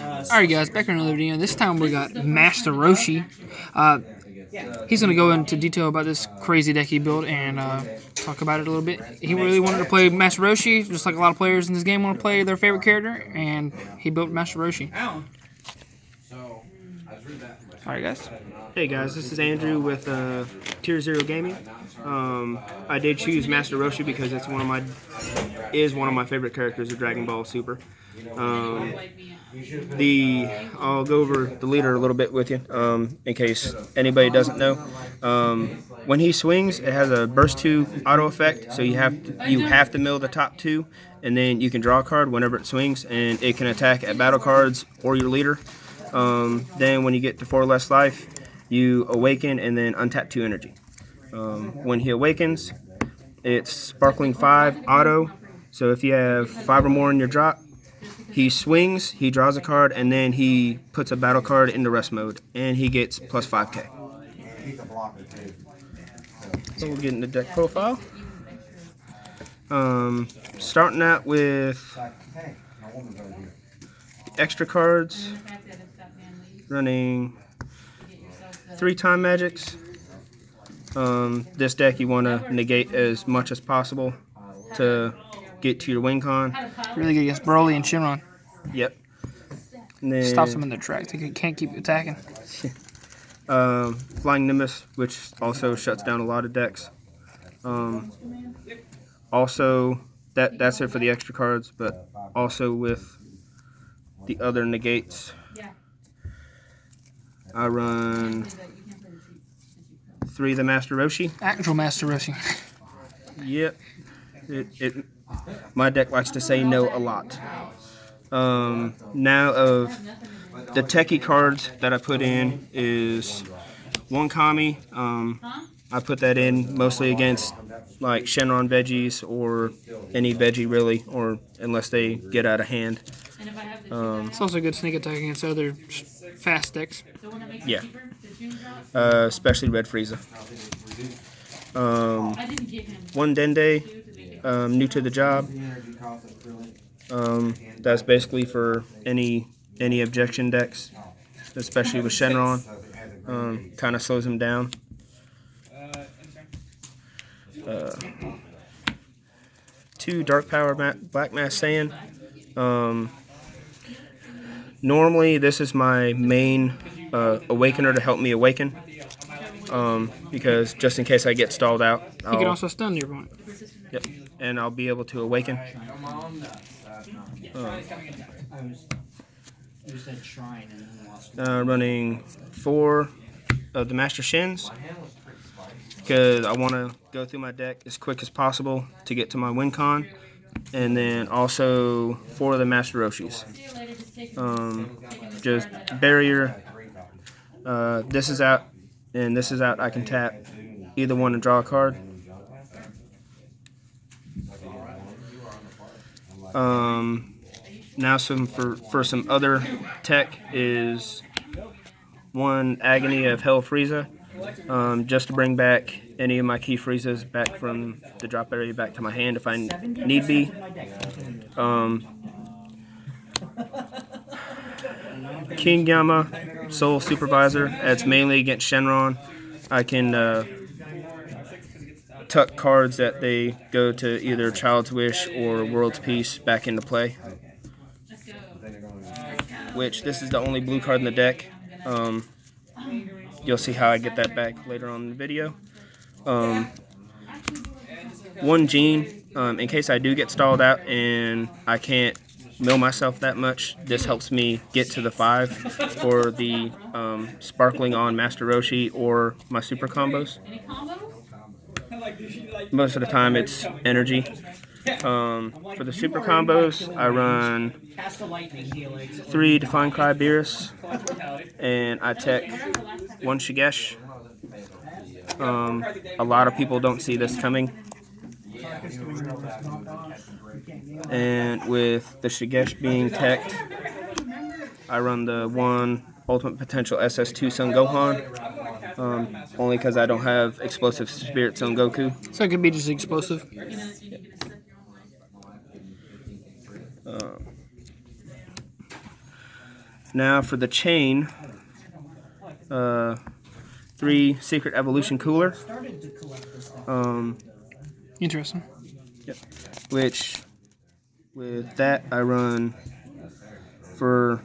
Alright guys, back in another video. This time we got Master Roshi. He's going to go into detail about this crazy deck he built and talk about it a little bit. He really wanted to play Master Roshi, just like a lot of players in this game want to play their favorite character, and he built Master Roshi. Alright guys. Hey guys, this is Andrew with Tier Zero Gaming. I did choose Master Roshi because it's one of my favorite characters of Dragon Ball Super. I'll go over the leader a little bit with you, in case anybody doesn't know. When he swings, it has a burst 2 auto effect, so you have to mill the top 2, and then you can draw a card whenever it swings, and it can attack at battle cards or your leader. Then when you get to 4 less life, you awaken and then untap 2 energy. When he awakens, it's Sparkling 5 auto, so if you have 5 or more in your drop, he swings, he draws a card, and then he puts a battle card into rest mode, and he gets plus 5k. So we'll get in the deck profile. Starting out with extra cards, running 3 time magics. This deck you want to negate as much as possible to get to your win con. Really good against Broly and Shinron. Yep. And then, stops them in their tracks. They can't keep attacking. Flying Nimbus, which also shuts down a lot of decks. Also, that's it for the extra cards, but also with the other negates, I run 3 of the Master Roshi. Actual Master Roshi. Yep. My deck likes to say no a lot. Now of the techie cards that I put in is 1 Kami. I put that in mostly against like Shenron veggies or any veggie really, or unless they get out of hand. It's also a good sneak attack against other fast decks. Yeah. Especially Red Frieza. 1 Dende. New to the job. That's basically for any objection decks, especially with Shenron. Kind of slows him down. 2 Dark Power Black Mass Saiyan. Normally this is my main awakener to help me awaken. Because just in case I get stalled out, He can also stun your opponent. Yep, and I'll be able to awaken. Running 4 of the Master Shins because I want to go through my deck as quick as possible to get to my win con, and then also 4 of the Master Roshis. Just barrier. This is out, and this is out. I can tap either one and draw a card. Now for some other tech is 1 Agony of Hell Frieza, just to bring back any of my key Friezas back from the drop area back to my hand if I need be. King Yama, Soul Supervisor, that's mainly against Shenron. I can tuck cards that they go to either Child's Wish or World's Peace back into play. Which, this is the only blue card in the deck. You'll see how I get that back later on in the video. 1 Gene, in case I do get stalled out and I can't mill myself that much, this helps me get to the 5 for the Sparkling on Master Roshi or my super combos. Most of the time it's energy. For the super combos, I run 3 Define Cry Beerus, and I tech 1 Shigesh. A lot of people don't see this coming. And with the Shigesh being teched, I run the 1 Ultimate Potential SS2 Son Gohan, only because I don't have Explosive Spirit Son Goku. So it could be just explosive. Now for the chain, 3 Secret Evolution Cooler. Interesting. Yep. Which, with that, I run for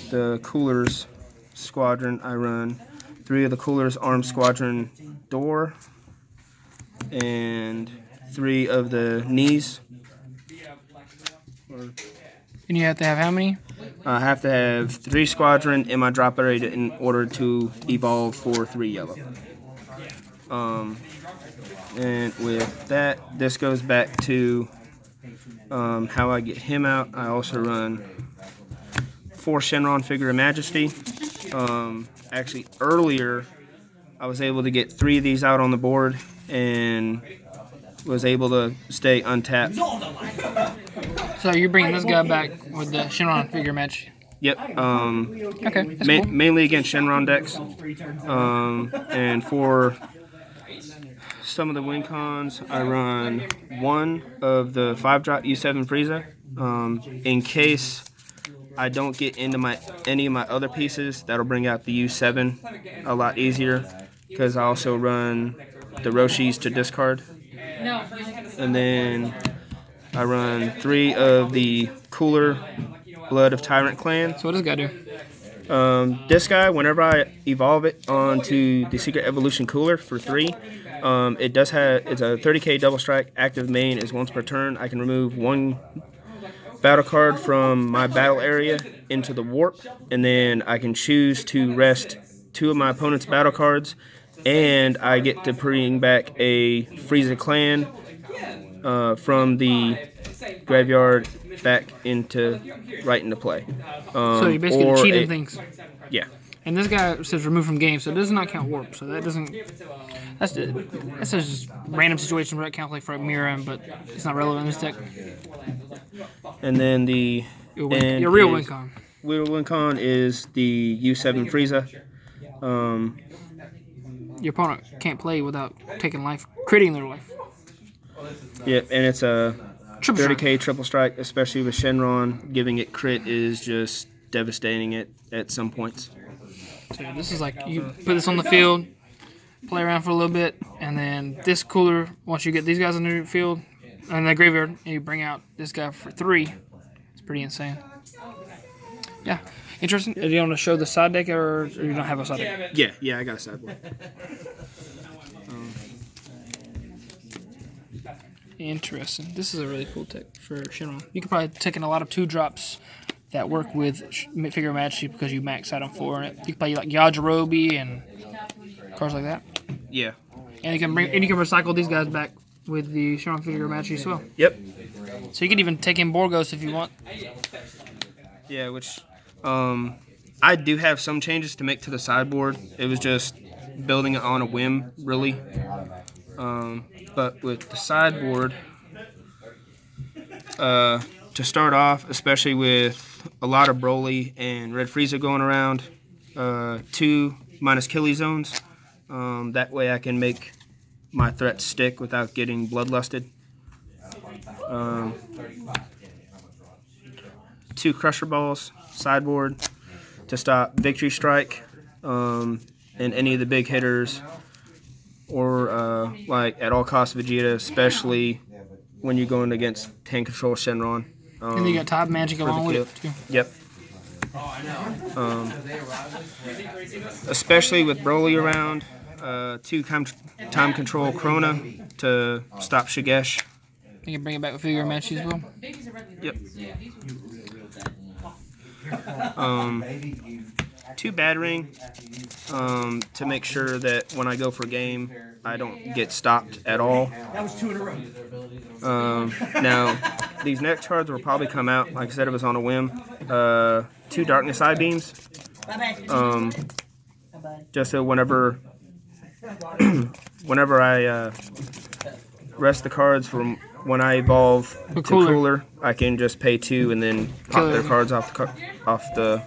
the Coolers Squadron. I run 3 of the Coolers Armed Squadron door and 3 of the knees. And you have to have how many? I have to have 3 Squadron in my drop area in order to evolve for 3 yellow. And with that, this goes back to how I get him out. I also run 4 Shenron Figure of Majesty. Actually, earlier, I was able to get 3 of these out on the board and was able to stay untapped. So you're bringing this guy back with the Shenron Figure match? Yep. Okay, that's cool. Mainly against Shenron decks. And for some of the win cons, I run 1 of the 5-drop U7 Frieza. In case I don't get into any of my other pieces, that'll bring out the U7 a lot easier, because I also run the Roshis to discard. And then I run 3 of the Cooler Blood of Tyrant Clan. So what does this guy do? This guy, whenever I evolve it onto the Secret Evolution Cooler for 3, it's a 30k double strike. Active main is once per turn. I can remove 1 battle card from my battle area into the warp, and then I can choose to rest 2 of my opponent's battle cards, and I get to bring back a Frieza Clan from the graveyard back right into play. So you're basically cheating things. Yeah. And this guy says remove from game, so it does not count warp. So that doesn't. That's just random situation where it counts like for a mirror, but it's not relevant in this deck. And then your real win con. Real win con is the U7 Frieza. Your opponent can't play without taking life, critting their life. Yep, and it's a Triple 30k strike. triple strike, especially with Shenron. Giving it crit is just devastating it at some points. So this is like you put this on the field, play around for a little bit, and then this cooler, once you get these guys in the field, and the graveyard, and you bring out this guy for 3. It's pretty insane. Yeah. Interesting. Do you want to show the side deck, or you don't have a side deck? Yeah, I got a sideboard. Interesting. This is a really cool tech for Shenron. You could probably take in a lot of 2-drops that work with Figure Majesty because you max out on 4 in it. You can play like Yajirobe and cards like that. Yeah. And you can recycle these guys back with the Shenron Figure Majesty as well. Yep. So you could even take in Borgos if you want. Yeah, which I do have some changes to make to the sideboard. It was just building it on a whim, really. But with the sideboard, to start off, especially with a lot of Broly and Red Frieza going around, 2 minus Killy zones. That way I can make my threats stick without getting bloodlusted. 2 Crusher Balls, sideboard, to stop Victory Strike and any of the big hitters, or like at all costs Vegeta, especially when you're going against hand control Shenron. And you got Top Magic along with it too. Yep. Especially with Broly around, 2 time control Krona to stop Shigesh. You can bring it back with Figure Majesty as well. Yep. 2 Battering to make sure that when I go for game, I don't get stopped at all. That was 2 in a row. Now, these next cards will probably come out, like I said, it was on a whim. 2 Darkness Eye Beams. Just so whenever I rest the cards from when I evolve to Cooler, I can just pay 2 and then pop their cards off the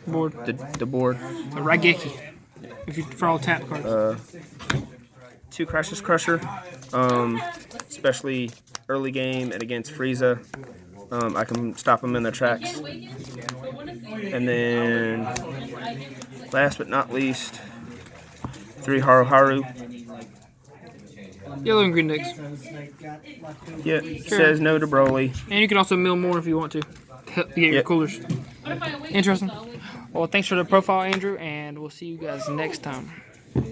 Board. The board. A Raigeki. If you for all tap cards. 2 Crashes Crusher, especially early game and against Frieza. I can stop them in their tracks. And then, last but not least, 3 Haru Haru. Yellow and green decks. Yep, says no to Broly. And you can also mill more if you want to get your coolers. Interesting. Well, thanks for the profile, Andrew, and we'll see you guys next time.